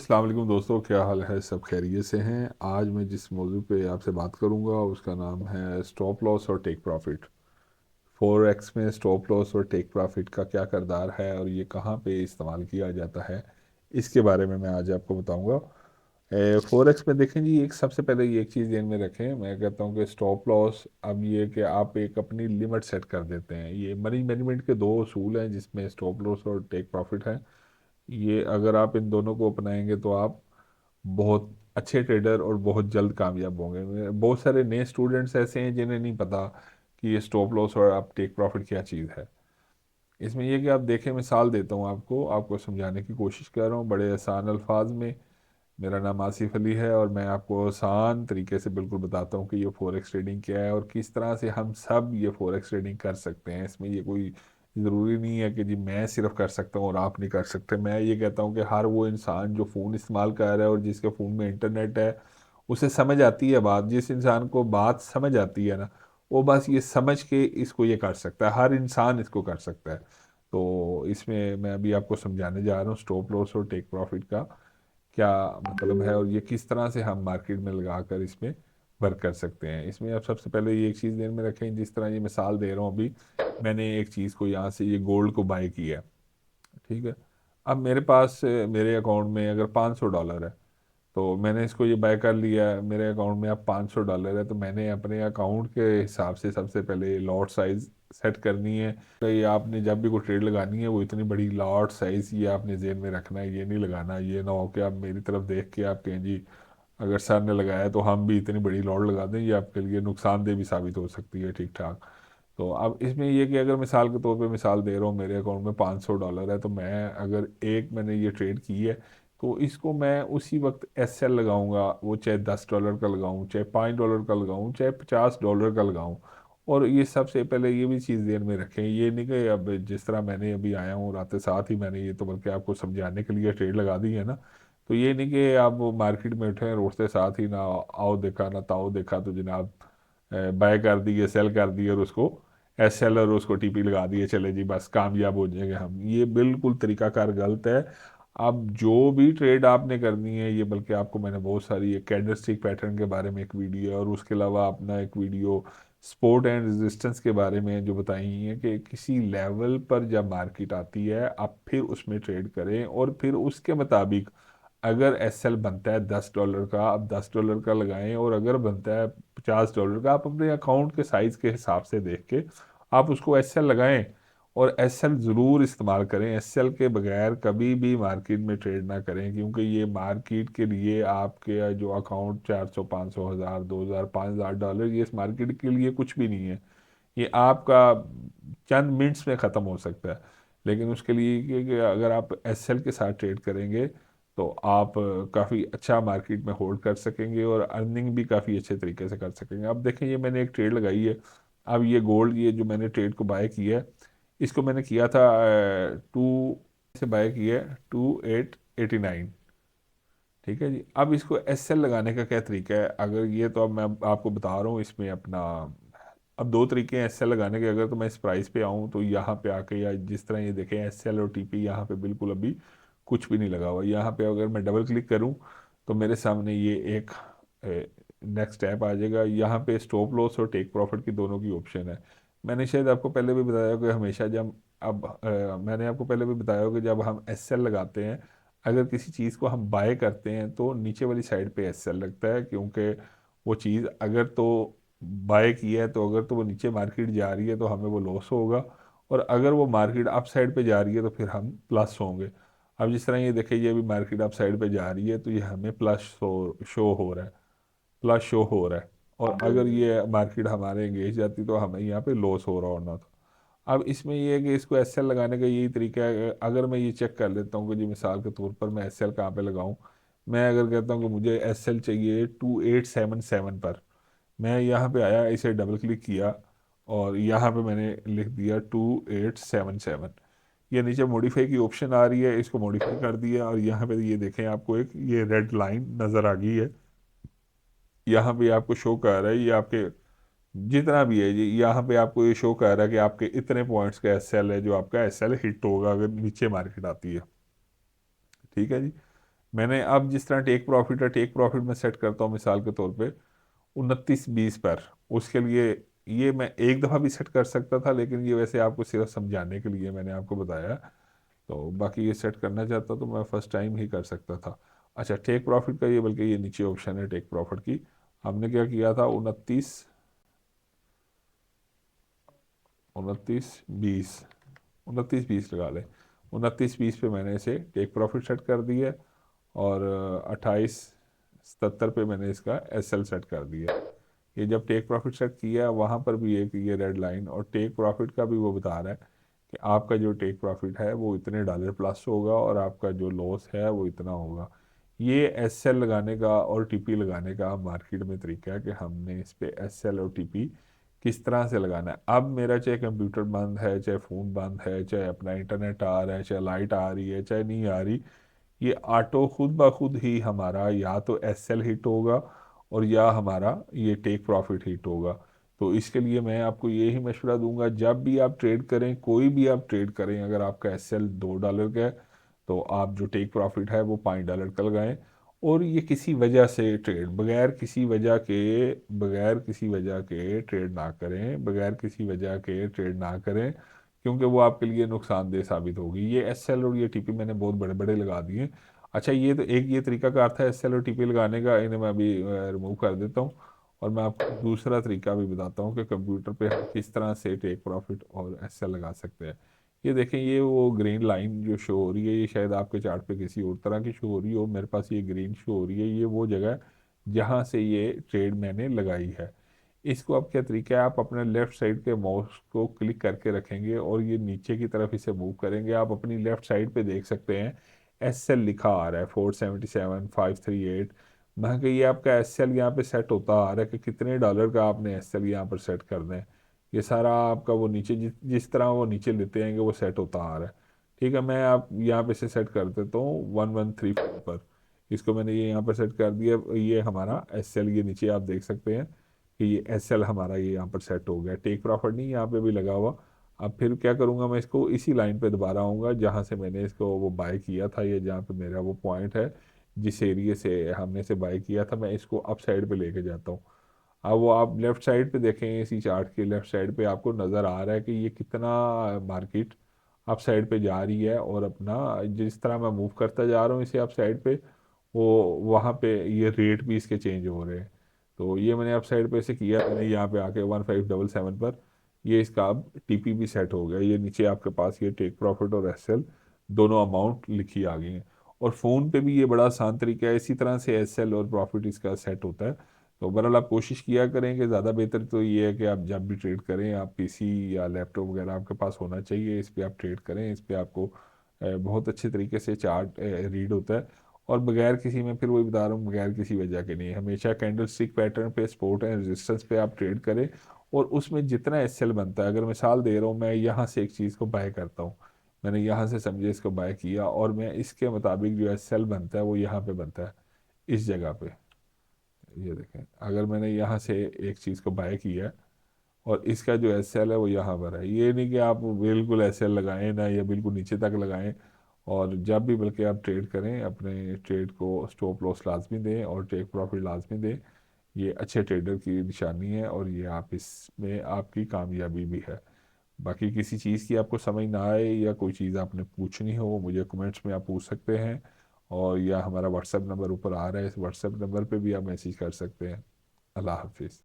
अस्सलाम वालेकुम दोस्तों, क्या हाल है? सब खैरियत से हैं। आज मैं जिस मौजू पे आपसे बात करूंगा उसका नाम है स्टॉप लॉस और टेक प्रॉफिट। फॉरेक्स में स्टॉप लॉस और टेक प्रॉफिट का क्या किरदार है और ये कहाँ पे इस्तेमाल किया जाता है, इसके बारे में मैं आज आपको बताऊंगा। फॉरेक्स में देखें जी, एक सबसे पहले ये एक चीज़ ध्यान में रखें। मैं कहता हूँ कि स्टॉप लॉस अब ये कि आप एक अपनी लिमिट सेट कर देते हैं। ये मनी मैनेजमेंट के दो असूल हैं जिसमें स्टॉप लॉस और टेक प्रॉफिट है। ये अगर आप इन दोनों को अपनाएंगे तो आप बहुत अच्छे ट्रेडर और बहुत जल्द कामयाब होंगे। बहुत सारे नए स्टूडेंट्स ऐसे हैं जिन्हें नहीं पता कि ये स्टॉप लॉस और आप टेक प्रॉफिट क्या चीज़ है। इसमें यह कि आप देखें, मिसाल देता हूँ आपको आपको समझाने की कोशिश कर रहा हूँ बड़े आसान अल्फाज में। मेरा नाम आसिफ अली है और मैं आपको आसान तरीके से बिल्कुल बताता हूँ कि ये फॉरेक्स ट्रेडिंग क्या है और किस तरह से हम सब ये फॉरेक्स ट्रेडिंग कर सकते हैं। इसमें ये कोई ज़रूरी नहीं है कि जी मैं सिर्फ कर सकता हूँ और आप नहीं कर सकते। मैं ये कहता हूँ कि हर वो इंसान जो फ़ोन इस्तेमाल कर रहा है और जिसके फ़ोन में इंटरनेट है, उसे समझ आती है बात। जिस इंसान को बात समझ आती है ना, वो बस ये समझ के इसको ये कर सकता है। हर इंसान इसको कर सकता है। तो इसमें मैं अभी आपको समझाने जा रहा हूँ स्टॉप लॉस और टेक प्रॉफिट का क्या मतलब है और ये किस तरह से हम मार्केट में लगाकर इसमें वर्क कर सकते हैं। इसमें आप सबसे पहले ये एक चीज़ ध्यान में रखें, जिस तरह ये मिसाल दे रहा हूँ अभी। मैंने एक चीज़ को यहाँ से ये गोल्ड को बाय किया, ठीक है। अब मेरे पास मेरे अकाउंट में अगर $500 है तो मैंने इसको ये बाय कर लिया है। मेरे अकाउंट में अब $500 है तो मैंने अपने अकाउंट के हिसाब से सबसे पहले लॉट साइज सेट करनी है। तो ये आपने जब भी कोई ट्रेड लगानी है वो इतनी बड़ी लॉट साइज ये आपने जेन में रखना है। ये नहीं लगाना, ये ना हो कि आप मेरी तरफ देख के आप कहें जी अगर सर ने लगाया तो हम भी इतनी बड़ी लॉट लगा दें। ये आपके लिए नुकसानदेह भी साबित हो सकती है, ठीक ठाक। तो अब इसमें ये कि अगर मिसाल के तौर पे मिसाल दे रहा हूँ, मेरे अकाउंट में $500 है तो मैं अगर एक मैंने ये ट्रेड की है तो इसको मैं उसी वक्त एस एल लगाऊंगा। वो चाहे $10 का लगाऊं, चाहे $5 का लगाऊं, चाहे $50 का लगाऊं। और ये सबसे पहले ये भी चीज़ ध्यान में रखें, ये नहीं कि अब जिस तरह मैंने अभी आया हूँ रात साथ ही मैंने ये तो बल्कि आपको समझाने के लिए ट्रेड लगा दी है ना। तो ये नहीं कि आप मार्केट में उठे रोड से साथ ही ना आओ देखा ना ताओ देखा तो जनाब बाय कर दिए, सेल कर दिए और उसको एस एल और उसको टीपी लगा दिए, चले जी बस कामयाब हो जाएंगे हम। ये बिल्कुल तरीकाकार गलत है। अब जो भी ट्रेड आपने करनी है, ये बल्कि आपको मैंने बहुत सारी एक कैंडलस्टिक पैटर्न के बारे में एक वीडियो है और उसके अलावा अपना एक वीडियो सपोर्ट एंड रेजिस्टेंस के बारे में जो बताई है कि किसी लेवल पर जब मार्केट आती है आप फिर उसमें ट्रेड करें और फिर उसके मुताबिक अगर एस एल बनता है $10 का, आप $10 का लगाएं। और अगर बनता है $50 का, आप अपने अकाउंट के साइज के हिसाब से देख के आप उसको एस एल लगाएं। और एस एल ज़रूर इस्तेमाल करें। एस एल के बगैर कभी भी मार्केट में ट्रेड ना करें, क्योंकि ये मार्केट के लिए आपके जो अकाउंट 400 500 हज़ार 2000 $5000 ये इस मार्केट के लिए कुछ भी नहीं है। ये आपका चंद मिनट्स में ख़त्म हो सकता है। लेकिन उसके लिए कि अगर आप एस एल के साथ ट्रेड करेंगे तो आप काफ़ी अच्छा मार्केट में होल्ड कर सकेंगे और अर्निंग भी काफ़ी अच्छे तरीके से कर सकेंगे। अब देखें, ये मैंने एक ट्रेड लगाई है। अब ये गोल्ड, ये जो मैंने ट्रेड को बाय किया है, इसको मैंने किया था टू से बाय किया है 2889, ठीक है जी। अब इसको एस एल लगाने का क्या तरीका है? अगर ये तो अब मैं आपको बता रहा हूँ इसमें अपना, अब दो तरीके हैं एस एल लगाने के। अगर तो मैं इस प्राइस पे आऊँ तो यहाँ पे आके, या जिस तरह ये देखें एस एल और टी पी यहाँ पे बिल्कुल अभी कुछ भी नहीं लगा हुआ। यहाँ पे अगर मैं डबल क्लिक करूँ तो मेरे सामने ये एक नेक्स्ट ऐप आ जाएगा। यहाँ पे स्टॉप लॉस और टेक प्रॉफिट की दोनों की ऑप्शन है। मैंने शायद आपको पहले भी बताया कि हमेशा जब अब मैंने आपको पहले भी बताया हो कि जब हम एस एल लगाते हैं, अगर किसी चीज़ को हम बाय करते हैं तो नीचे वाली साइड पे एस एल लगता है, क्योंकि वो चीज़ अगर तो बाय की है तो अगर तो वो नीचे मार्केट जा रही है तो हमें वो लॉस होगा। और अगर वो मार्केट अप साइड पे जा रही है तो फिर हम प्लस होंगे। अब जिस तरह ये देखिए, ये भी मार्केट अप साइड पे जा रही है तो ये हमें प्लस शो शो हो रहा है, प्लस शो हो रहा है। और अगर ये मार्केट हमारे एंगेज जाती तो हमें यहाँ पे लॉस हो रहा होना था। अब इसमें ये है कि इसको एस एल लगाने का यही तरीका है। अगर मैं ये चेक कर लेता हूँ कि जी मिसाल के तौर पर मैं एस एल कहाँ पे लगाऊं। मैं अगर कहता हूँ कि मुझे एस एल चाहिए 2877 पर, मैं यहाँ पे आया, इसे डबल क्लिक किया और यहाँ पे मैंने लिख दिया 2877। ये नीचे मॉडिफाई की ऑप्शन आ रही है, इसको मॉडिफाई कर दिया और यहाँ पे ये देखें आपको एक ये रेड लाइन नज़र आ गई है। यहाँ पे आपको शो कर रहा है ये आपके जितना भी है जी, यहाँ पे आपको ये शो कर रहा है कि आपके इतने पॉइंट्स का एस एल है जो आपका एस एल हिट होगा अगर नीचे मार्केट आती है, ठीक है जी। मैंने अब जिस तरह टेक प्रॉफिट है, टेक प्रॉफिट में सेट करता हूँ मिसाल के तौर पे 29-20 पर। उसके लिए ये मैं एक दफ़ा भी सेट कर सकता था, लेकिन ये वैसे आपको सिर्फ समझाने के लिए मैंने आपको बताया। तो बाकी ये सेट करना चाहता तो मैं फर्स्ट टाइम ही कर सकता था। अच्छा, टेक प्रॉफिट का ये, बल्कि ये नीचे ऑप्शन है टेक प्रॉफिट की। हमने क्या किया था, 29-20, 29-20 लगा लें। 29-20 पे मैंने इसे टेक प्रॉफिट सेट कर दिया, और 28-77 पे मैंने इसका एस एल सेट कर दिया। ये जब टेक प्रॉफिट सेट किया, वहाँ पर भी एक ये रेड लाइन और टेक प्रॉफिट का भी वो बता रहा है कि आपका जो टेक प्रॉफिट है वो इतने डॉलर प्लस होगा, और आपका जो लॉस है वो इतना होगा। ये एस एल लगाने का और टीपी लगाने का मार्केट में तरीका है कि हमने इस पे एस एल और टीपी किस तरह से लगाना है। अब मेरा चाहे कंप्यूटर बंद है, चाहे फ़ोन बंद है, चाहे अपना इंटरनेट आ रहा है, चाहे लाइट आ रही है, चाहे नहीं आ रही, ये ऑटो खुद ब खुद ही हमारा या तो एस एल हिट होगा, और या हमारा ये टेक प्रॉफिट हिट होगा। तो इसके लिए मैं आपको यही मशवरा दूंगा, जब भी आप ट्रेड करें, कोई भी आप ट्रेड करें, अगर आपका एस एल $2 का है, तो आप जो टेक प्रॉफिट है वो $5 का लगाएं। और ये किसी वजह से ट्रेड, बगैर किसी वजह के ट्रेड ना करें, बगैर किसी वजह के ट्रेड ना करें, क्योंकि वो आपके लिए नुकसानदेह साबित होगी। ये एस एल और ये टीपी मैंने बहुत बड़े बड़े लगा दिए। अच्छा, ये तो एक ये तरीका कार था एस एल और टीपी लगाने का, इन्हें मैं अभी रिमूव कर देता हूँ। और मैं आपको दूसरा तरीका भी बताता हूँ कि कंप्यूटर पे हम किस तरह से टेक प्रॉफिट और एस एल लगा सकते हैं। ये देखें, ये वो ग्रीन लाइन जो शो हो रही है, ये शायद आपके चार्ट पे किसी और तरह की शो हो रही हो, मेरे पास ये ग्रीन शो हो रही है। ये वो जगह है जहाँ से ये ट्रेड मैंने लगाई है। इसको अब क्या तरीका है, आप अपने लेफ्ट साइड के माउस को क्लिक करके रखेंगे और ये नीचे की तरफ इसे मूव करेंगे। आप अपनी लेफ्ट साइड पे देख सकते हैं एस एल लिखा आ रहा है 477,538। मैं कि ये आपका एस एल यहाँ पे सेट होता आ रहा है कि कितने डॉलर का आपने एस एल यहाँ पर सेट करना है। ये सारा आपका वो नीचे जिस तरह वो नीचे लेते हैं कि वो सेट होता आ रहा है। ठीक है, मैं आप यहाँ पे से सेट कर देता हूँ 1134 पर। इसको मैंने ये यहाँ पर सेट कर दिया। ये हमारा एस एल, ये नीचे आप देख सकते हैं कि ये एस एल हमारा ये यहाँ पर सेट हो गया। टेक प्रॉफिट नहीं यहाँ पे भी लगा हुआ। अब फिर क्या करूँगा, मैं इसको इसी लाइन पे दोबारा आऊँगा जहाँ से मैंने इसको वो बाय किया था, ये जहाँ पे मेरा वो पॉइंट है, जिस एरिए से हमने इसे बाय किया था, मैं इसको अप साइड पे लेके जाता हूँ। अब वो आप लेफ्ट साइड पे देखें, इसी चार्ट के लेफ्ट साइड पे आपको नज़र आ रहा है कि ये कितना मार्केट अप साइड पे जा रही है, और अपना जिस तरह मैं मूव करता जा रहा हूँ इसे अप साइड पे, वो वहाँ पे ये रेट भी इसके चेंज हो रहे हैं। तो ये मैंने अप साइड पे से किया, मैंने यहाँ पे आके 1577 पर ये इसका अब टीपी भी सेट हो गया। ये नीचे आपके पास ये टेक प्रॉफिट और एसएल दोनों अमाउंट लिखी आ गई हैं। और फ़ोन पे भी ये बड़ा आसान तरीका है, इसी तरह से एसएल और प्रॉफिट इसका सेट होता है। तो बहरहाल आप कोशिश किया करें कि ज़्यादा बेहतर तो ये है कि आप जब भी ट्रेड करें, आप पीसी या लैपटॉप वगैरह आपके पास होना चाहिए, इस पे आप ट्रेड करें। इस पे आपको बहुत अच्छे तरीके से चार्ट रीड होता है। और बगैर किसी, मैं फिर वही बता रहा हूँ, बगैर किसी वजह के नहीं, हमेशा कैंडल स्टिक पैटर्न पे, सपोर्ट एंड रेजिस्टेंस पे आप ट्रेड करें। और उसमें जितना एसएल बनता है, अगर मिसाल दे रहा हूँ, मैं यहाँ से एक चीज़ को बाय करता हूँ, मैंने यहाँ से समझे इसको बाय किया, और मैं इसके मुताबिक जो एसएल बनता है वो यहाँ पे बनता है, इस जगह पे। ये देखें, अगर मैंने यहाँ से एक चीज़ को बाय किया और इसका जो एस एल है वो यहाँ पर है, ये नहीं कि आप बिल्कुल एस एल लगाएं ना, या बिल्कुल नीचे तक लगाएं। और जब भी बल्कि आप ट्रेड करें, अपने ट्रेड को स्टॉप लॉस लाजमी दें और टेक प्रॉफिट लाजमी दें। ये अच्छे ट्रेडर की निशानी है, और ये आप इसमें आपकी कामयाबी भी है। बाकी किसी चीज़ की आपको समझ ना आए, या कोई चीज़ आपने पूछनी हो, मुझे कमेंट्स में आप पूछ सकते हैं। और या हमारा व्हाट्सएप नंबर ऊपर आ रहा है, इस व्हाट्सएप नंबर पे भी आप मैसेज कर सकते हैं। अल्लाह हाफिज़।